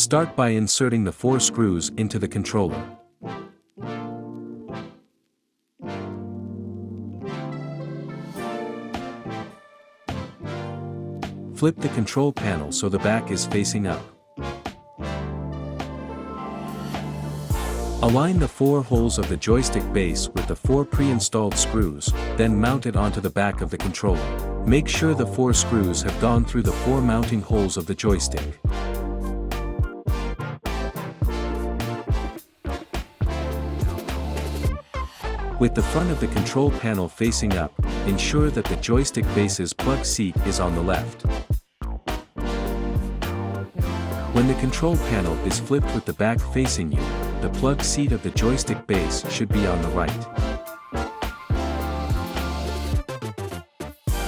Start by inserting the 4 screws into the controller. Flip the control panel so the back is facing up. Align the 4 holes of the joystick base with the 4 pre-installed screws, then mount it onto the back of the controller. Make sure the 4 screws have gone through the 4 mounting holes of the joystick. With the front of the control panel facing up, ensure that the joystick base's plug seat is on the left. When the control panel is flipped with the back facing you, the plug seat of the joystick base should be on the right.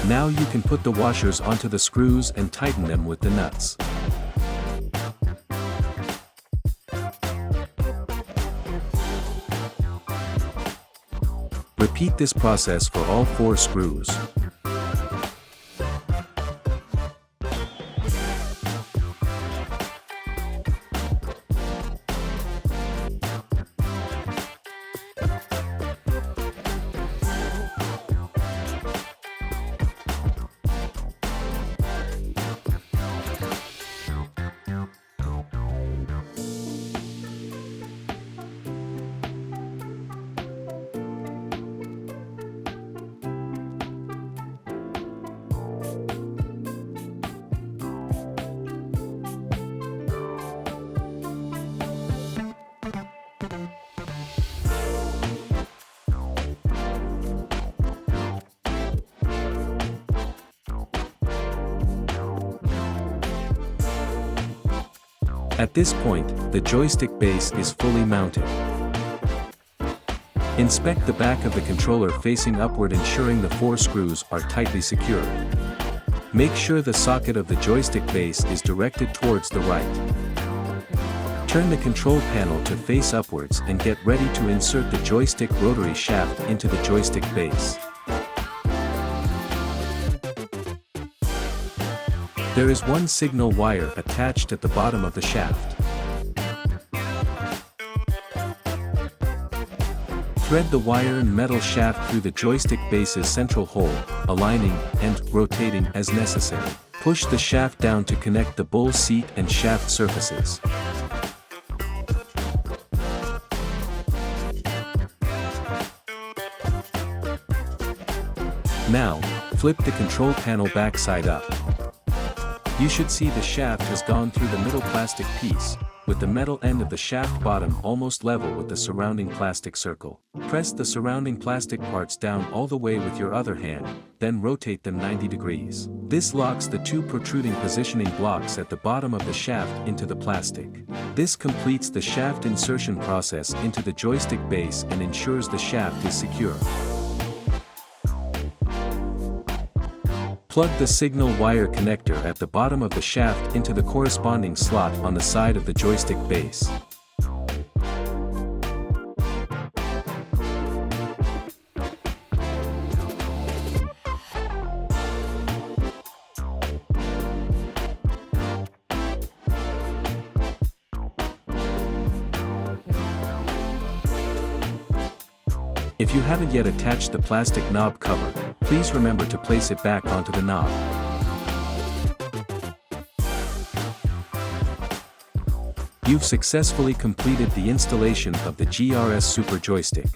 Now you can put the washers onto the screws and tighten them with the nuts. Repeat this process for all 4 screws. At this point, the joystick base is fully mounted. Inspect the back of the controller facing upward, ensuring the 4 screws are tightly secured. Make sure the socket of the joystick base is directed towards the right. Turn the control panel to face upwards and get ready to insert the joystick rotary shaft into the joystick base. There is one signal wire attached at the bottom of the shaft. Thread the wire and metal shaft through the joystick base's central hole, aligning and rotating as necessary. Push the shaft down to connect the bull seat and shaft surfaces. Now, flip the control panel backside up. You should see the shaft has gone through the middle plastic piece, with the metal end of the shaft bottom almost level with the surrounding plastic circle. Press the surrounding plastic parts down all the way with your other hand, then rotate them 90 degrees. This locks the 2 protruding positioning blocks at the bottom of the shaft into the plastic. This completes the shaft insertion process into the joystick base and ensures the shaft is secure. Plug the signal wire connector at the bottom of the shaft into the corresponding slot on the side of the joystick base. If you haven't yet attached the plastic knob cover, please remember to place it back onto the knob. You've successfully completed the installation of the GRS Super Joystick.